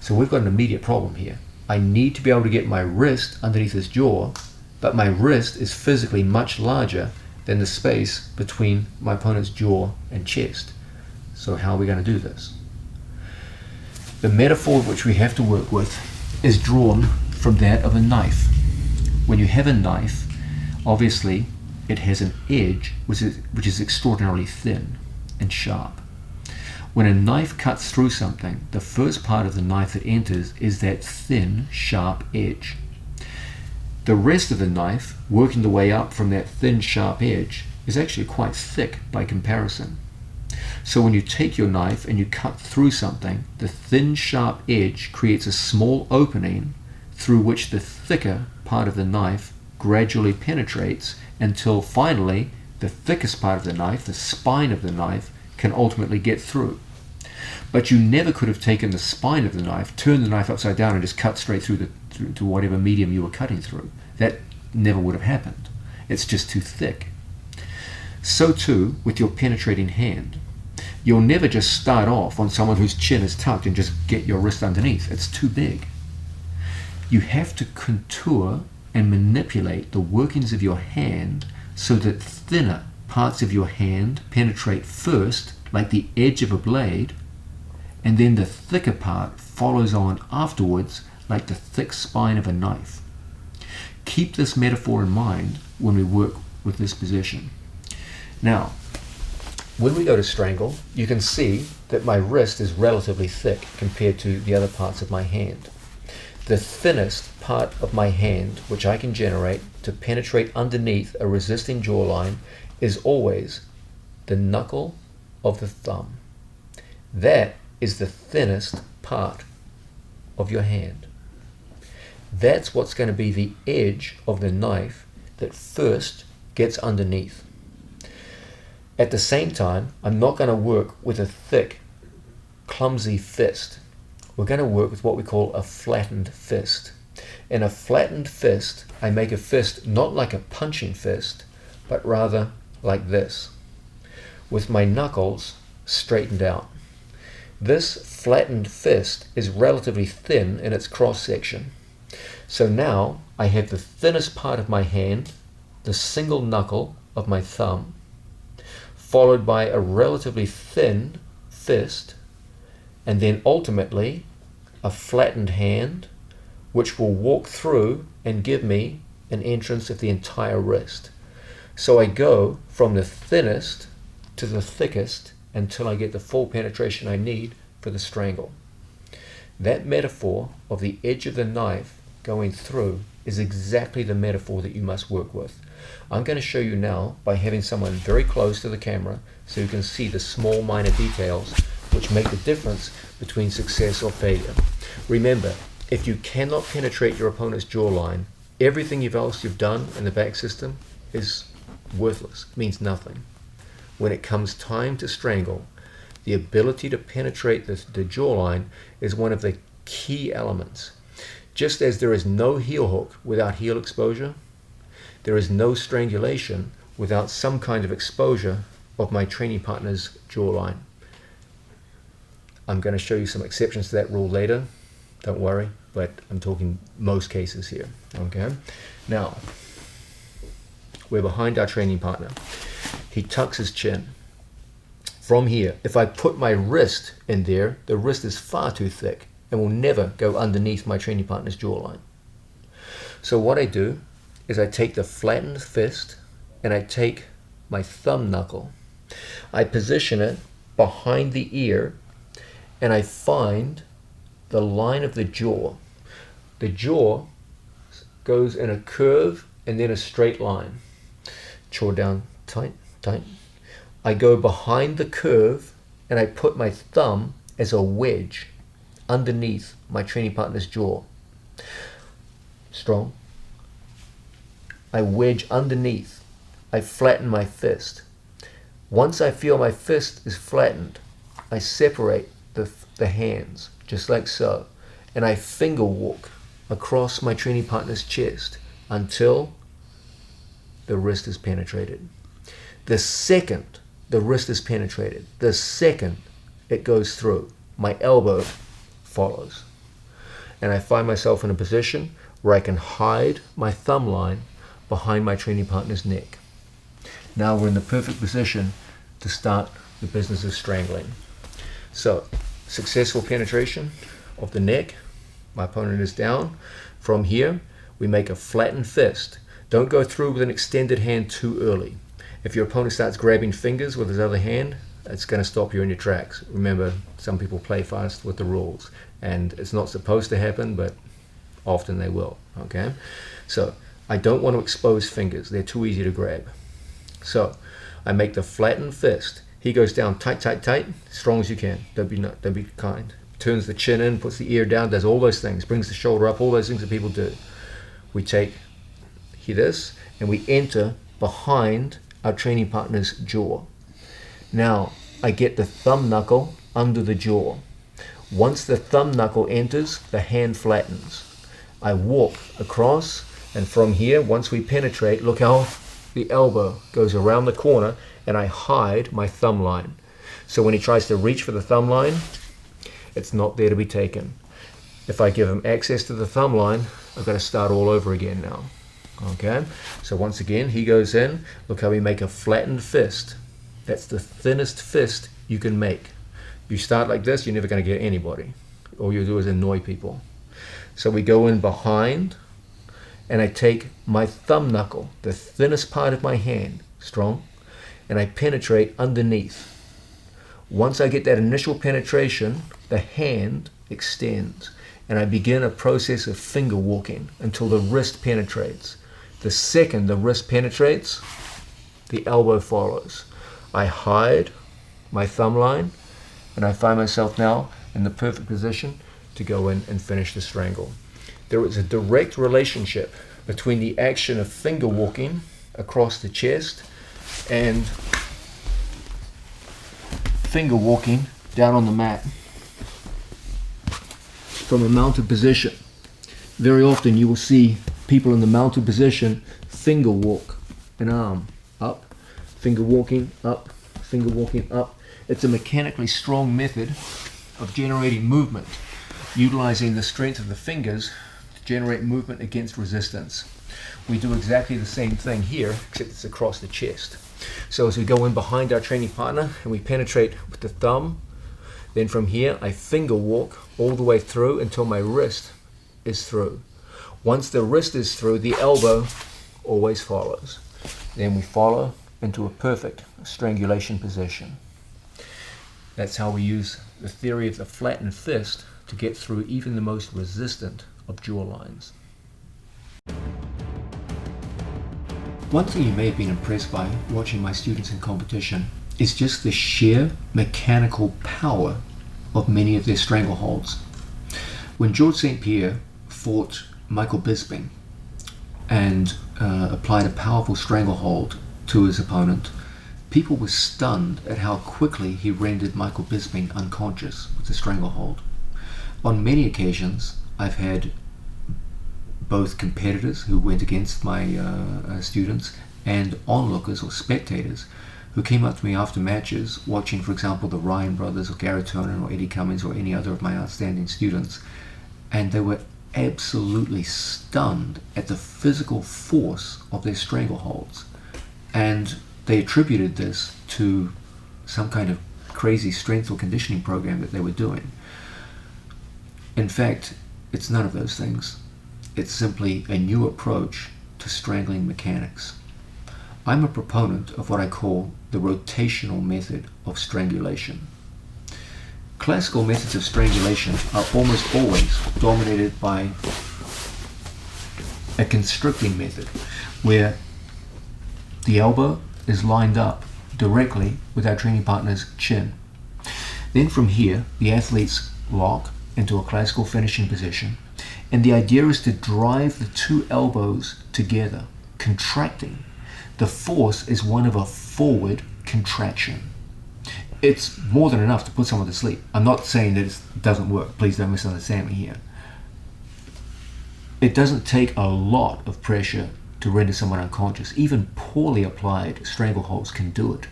So we've got an immediate problem here. I need to be able to get my wrist underneath his jaw, but my wrist is physically much larger than the space between my opponent's jaw and chest. So how are we going to do this? The metaphor which we have to work with is drawn from that of a knife. When you have a knife, obviously it has an edge which is extraordinarily thin and sharp. When a knife cuts through something, the first part of the knife that enters is that thin, sharp edge. The rest of the knife, working the way up from that thin, sharp edge, is actually quite thick by comparison. So when you take your knife and you cut through something, the thin, sharp edge creates a small opening through which the thicker part of the knife gradually penetrates until finally the thickest part of the knife, the spine of the knife, can ultimately get through. But you never could have taken the spine of the knife, turned the knife upside down and just cut straight through to whatever medium you were cutting through. That never would have happened. It's just too thick. So too with your penetrating hand. You'll never just start off on someone whose chin is tucked and just get your wrist underneath. It's too big. You have to contour and manipulate the workings of your hand so that thinner parts of your hand penetrate first, like the edge of a blade, and then the thicker part follows on afterwards, like the thick spine of a knife. Keep this metaphor in mind when we work with this position. Now, when we go to strangle, you can see that my wrist is relatively thick compared to the other parts of my hand. The thinnest part of my hand, which I can generate to penetrate underneath a resisting jawline, is always the knuckle of the thumb. That is the thinnest part of your hand. That's what's going to be the edge of the knife that first gets underneath. At the same time, I'm not going to work with a thick, clumsy fist. We're going to work with what we call a flattened fist. In a flattened fist, I make a fist not like a punching fist, but rather like this, with my knuckles straightened out. This flattened fist is relatively thin in its cross section. So now I have the thinnest part of my hand, the single knuckle of my thumb, followed by a relatively thin fist, and then ultimately a flattened hand, which will walk through and give me an entrance of the entire wrist. So I go from the thinnest to the thickest until I get the full penetration I need for the strangle. That metaphor of the edge of the knife going through is exactly the metaphor that you must work with. I'm going to show you now by having someone very close to the camera so you can see the small minor details which make the difference between success or failure. Remember, if you cannot penetrate your opponent's jawline, everything else you've done in the back system is worthless, means nothing. When it comes time to strangle, the ability to penetrate the jawline is one of the key elements. Just as there is no heel hook without heel exposure, there is no strangulation without some kind of exposure of my training partner's jawline. I'm going to show you some exceptions to that rule later, don't worry, but I'm talking most cases here. Okay. Now, we're behind our training partner. He tucks his chin. From here, if I put my wrist in there, the wrist is far too thick and will never go underneath my training partner's jawline. So what I do is I take the flattened fist and I take my thumb knuckle. I position it behind the ear and I find the line of the jaw. The jaw goes in a curve and then a straight line. Jaw down tight, tight. I go behind the curve and I put my thumb as a wedge underneath my training partner's jaw. Strong. I wedge underneath. I flatten my fist. Once I feel my fist is flattened, I separate the hands, just like so, and I finger walk across my training partner's chest until the wrist is penetrated. The second the wrist is penetrated, the second it goes through, my elbow follows. And I find myself in a position where I can hide my thumb line behind my training partner's neck. Now we're in the perfect position to start the business of strangling. So, successful penetration of the neck. My opponent is down. From here, we make a flattened fist. Don't go through with an extended hand too early. If your opponent starts grabbing fingers with his other hand, it's going to stop you in your tracks. Remember, some people play fast with the rules, and it's not supposed to happen, but often they will. Okay? So, I don't want to expose fingers. They're too easy to grab. So, I make the flattened fist. He goes down tight, tight, tight, strong as you can. Don't be kind. Turns the chin in, puts the ear down, does all those things, brings the shoulder up, all those things that people do. We take this and we enter behind our training partner's jaw. Now, I get the thumb knuckle under the jaw. Once the thumb knuckle enters, the hand flattens. I walk across And from here, once we penetrate, look how the elbow goes around the corner, and I hide my thumb line. So when he tries to reach for the thumb line, it's not there to be taken. If I give him access to the thumb line, I've got to start all over again now. Okay, so once again, he goes in. Look how we make a flattened fist. That's the thinnest fist you can make. You start like this, you're never going to get anybody. All you do is annoy people. So we go in behind, and I take my thumb knuckle, the thinnest part of my hand, strong, and I penetrate underneath. Once I get that initial penetration, the hand extends, and I begin a process of finger walking until the wrist penetrates. The second the wrist penetrates, the elbow follows. I hide my thumb line, and I find myself now in the perfect position to go in and finish the strangle. There is a direct relationship between the action of finger walking across the chest and finger walking down on the mat from a mounted position. Very often you will see people in the mounted position finger walk an arm up, finger walking up, finger walking up. It's a mechanically strong method of generating movement, utilizing the strength of the fingers to generate movement against resistance. We do exactly the same thing here, except it's across the chest. So as we go in behind our training partner and we penetrate with the thumb, then from here I finger walk all the way through until my wrist is through. Once the wrist is through, the elbow always follows. Then we follow into a perfect strangulation position. That's how we use the theory of the flattened fist to get through even the most resistant of jaw lines. One thing you may have been impressed by watching my students in competition is just the sheer mechanical power of many of their strangleholds. When George St. Pierre fought Michael Bisping and applied a powerful stranglehold to his opponent, people were stunned at how quickly he rendered Michael Bisping unconscious with the stranglehold. On many occasions, I've had both competitors who went against my students and onlookers or spectators who came up to me after matches watching, for example, the Ryan brothers or Gary Tonin or Eddie Cummings or any other of my outstanding students, and they were absolutely stunned at the physical force of their strangleholds, and they attributed this to some kind of crazy strength or conditioning program that they were doing. In fact, it's none of those things. It's simply a new approach to strangling mechanics. I'm a proponent of what I call the rotational method of strangulation. Classical methods of strangulation are almost always dominated by a constricting method, where the elbow is lined up directly with our training partner's chin. Then from here, the athletes lock into a classical finishing position, and the idea is to drive the two elbows together, contracting. The force is one of a forward contraction. It's more than enough to put someone to sleep. I'm not saying that it doesn't work. Please don't misunderstand me here. It doesn't take a lot of pressure to render someone unconscious. Even poorly applied strangleholds can do it.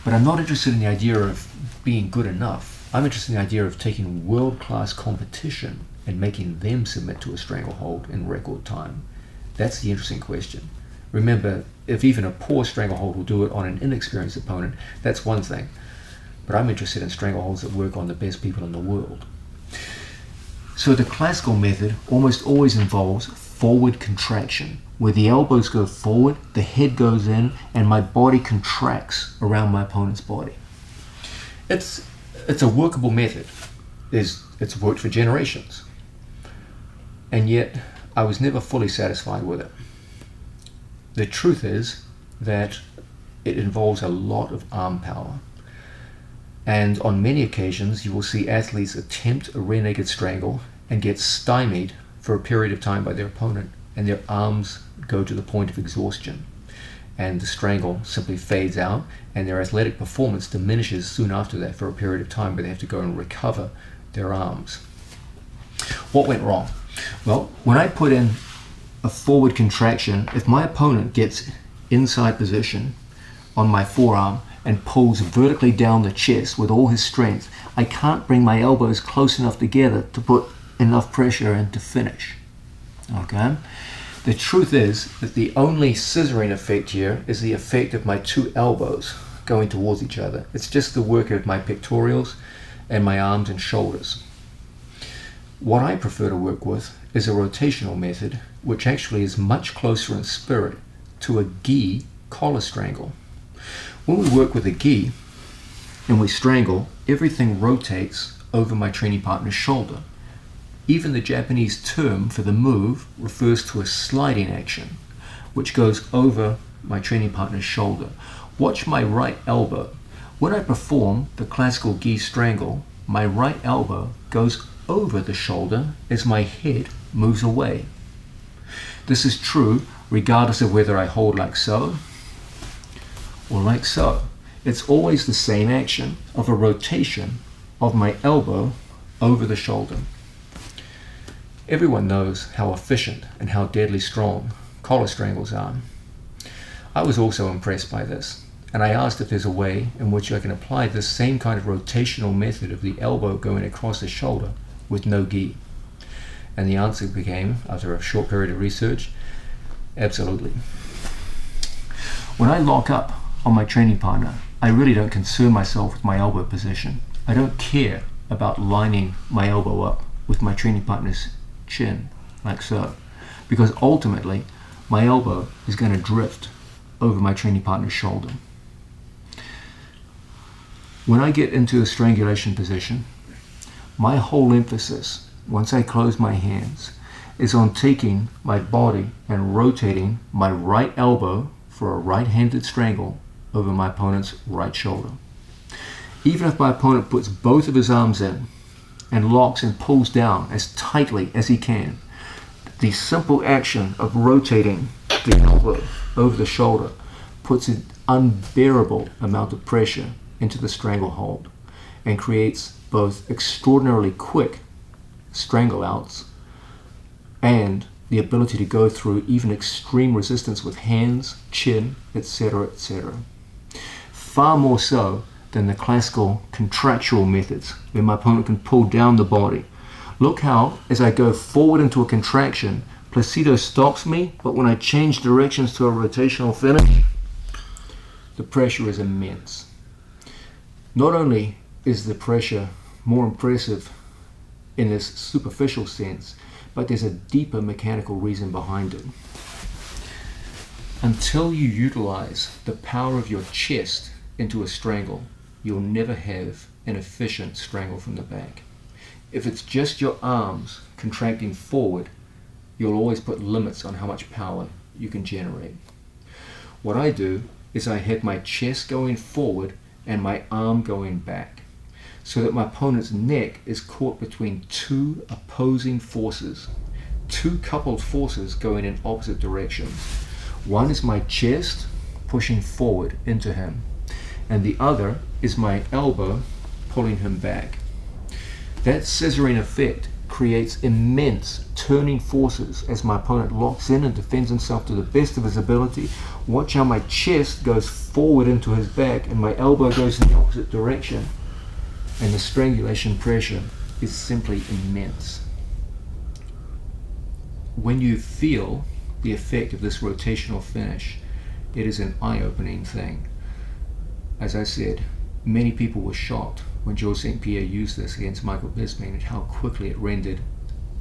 But I'm not interested in the idea of being good enough. I'm interested in the idea of taking world-class competition and making them submit to a stranglehold in record time. That's the interesting question. Remember, if even a poor stranglehold will do it on an inexperienced opponent, that's one thing. But I'm interested in strangleholds that work on the best people in the world. So the classical method almost always involves forward contraction, where the elbows go forward, the head goes in, and my body contracts around my opponent's body. It's a workable method. It's worked for generations. And yet, I was never fully satisfied with it. The truth is that it involves a lot of arm power. And on many occasions, you will see athletes attempt a rear naked strangle and get stymied for a period of time by their opponent, and their arms go to the point of exhaustion. And the strangle simply fades out, and their athletic performance diminishes soon after that for a period of time, where they have to go and recover their arms. What went wrong? Well, when I put in a forward contraction, if my opponent gets inside position on my forearm and pulls vertically down the chest with all his strength, I can't bring my elbows close enough together to put enough pressure in to finish. Okay? The truth is that the only scissoring effect here is the effect of my two elbows going towards each other. It's just the work of my pectorals and my arms and shoulders. What I prefer to work with is a rotational method, which actually is much closer in spirit to a gi collar strangle. When we work with a gi and we strangle, everything rotates over my training partner's shoulder. Even the Japanese term for the move refers to a sliding action, which goes over my training partner's shoulder. Watch my right elbow. When I perform the classical gi strangle, my right elbow goes over the shoulder as my head moves away. This is true regardless of whether I hold like so or like so. It's always the same action of a rotation of my elbow over the shoulder. Everyone knows how efficient and how deadly strong collar strangles are. I was also impressed by this, and I asked if there's a way in which I can apply this same kind of rotational method of the elbow going across the shoulder with no gi. And the answer became, after a short period of research, absolutely. When I lock up on my training partner, I really don't concern myself with my elbow position. I don't care about lining my elbow up with my training partner's chin, like so, because ultimately my elbow is going to drift over my training partner's shoulder. When I get into a strangulation position, my whole emphasis, once I close my hands, is on taking my body and rotating my right elbow for a right-handed strangle over my opponent's right shoulder. Even if my opponent puts both of his arms in and locks and pulls down as tightly as he can, the simple action of rotating the elbow over the shoulder puts an unbearable amount of pressure into the stranglehold and creates both extraordinarily quick strangle outs and the ability to go through even extreme resistance with hands, chin, etc., etc. Far more so than the classical contractual methods where my opponent can pull down the body. Look how, as I go forward into a contraction, Placido stops me, but when I change directions to a rotational finish, the pressure is immense. Not only is the pressure more impressive in this superficial sense, but there's a deeper mechanical reason behind it. Until you utilize the power of your chest into a strangle, you'll never have an efficient strangle from the back. If it's just your arms contracting forward, you'll always put limits on how much power you can generate. What I do is I have my chest going forward and my arm going back, so that my opponent's neck is caught between two opposing forces, two coupled forces going in opposite directions. One is my chest pushing forward into him, and the other is my elbow pulling him back. That scissoring effect creates immense turning forces as my opponent locks in and defends himself to the best of his ability. Watch how my chest goes forward into his back and my elbow goes in the opposite direction, and the strangulation pressure is simply immense. When you feel the effect of this rotational finish, it is an eye-opening thing. As I said, many people were shocked when Georges St. Pierre used this against Michael Bisping and how quickly it rendered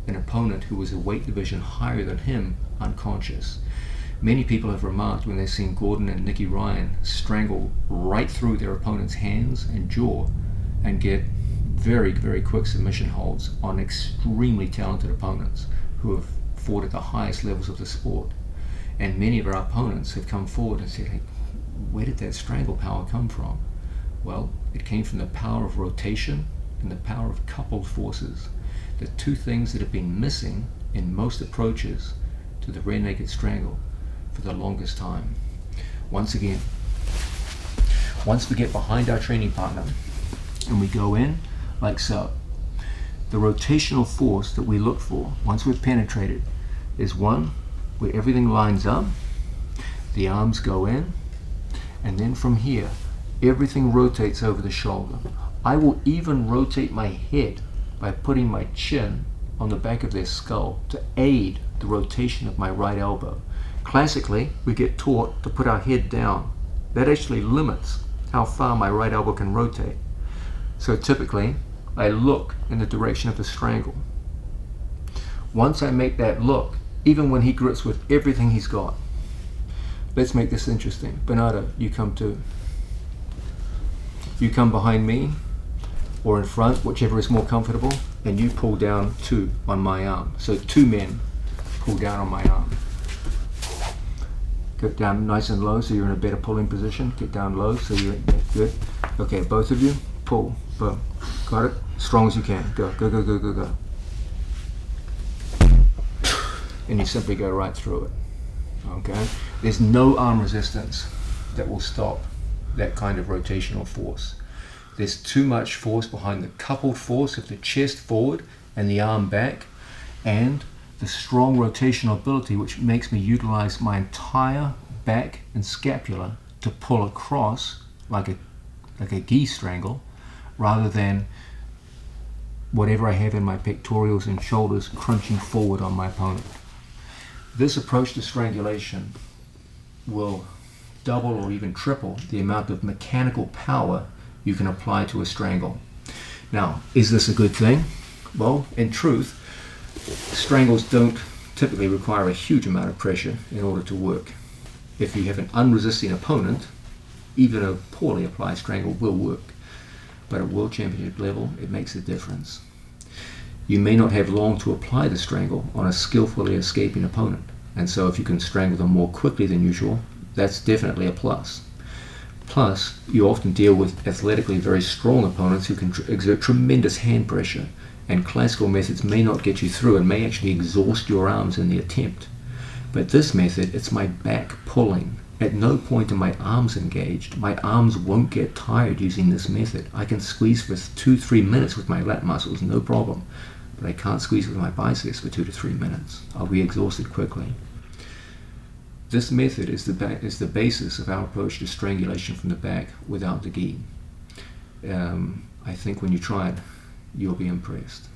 an opponent who was a weight division higher than him unconscious. Many people have remarked when they've seen Gordon and Nicky Ryan strangle right through their opponent's hands and jaw and get very, very quick submission holds on extremely talented opponents who have fought at the highest levels of the sport. And many of our opponents have come forward and said, hey, where did that strangle power come from? Well, it came from the power of rotation and the power of coupled forces, the two things that have been missing in most approaches to the rear naked strangle for the longest time. Once again, once we get behind our training partner and we go in like so, the rotational force that we look for once we've penetrated is one, where everything lines up, the arms go in, and then from here, everything rotates over the shoulder. I will even rotate my head by putting my chin on the back of their skull to aid the rotation of my right elbow. Classically, we get taught to put our head down. That actually limits how far my right elbow can rotate. So typically, I look in the direction of the strangle. Once I make that look, even when he grips with everything he's got, let's make this interesting. Bernardo, you come too. You come behind me, or in front, whichever is more comfortable, and you pull down 2 on my arm. So 2 men pull down on my arm. Get down nice and low so you're in a better pulling position. Get down low so you're good. Okay, both of you, pull, boom. Got it? Strong as you can. Go, go, go, go, go, go. And you simply go right through it. Okay? There's no arm resistance that will stop that kind of rotational force. There's too much force behind the coupled force of the chest forward and the arm back, and the strong rotational ability which makes me utilize my entire back and scapula to pull across like a gi strangle, rather than whatever I have in my pectorals and shoulders crunching forward on my opponent. This approach to strangulation will double or even triple the amount of mechanical power you can apply to a strangle. Now, is this a good thing? Well, in truth, strangles don't typically require a huge amount of pressure in order to work. If you have an unresisting opponent, even a poorly applied strangle will work. But at World Championship level, it makes a difference. You may not have long to apply the strangle on a skillfully escaping opponent, and so if you can strangle them more quickly than usual, that's definitely a plus. Plus, you often deal with athletically very strong opponents who can exert tremendous hand pressure, and classical methods may not get you through and may actually exhaust your arms in the attempt. But this method, it's my back pulling. At no point are my arms engaged. My arms won't get tired using this method. I can squeeze for 2-3 minutes with my lat muscles, no problem. But I can't squeeze with my biceps for 2 to 3 minutes. I'll be exhausted quickly. This method is the basis of our approach to strangulation from the back without the gi. I think when you try it, you'll be impressed.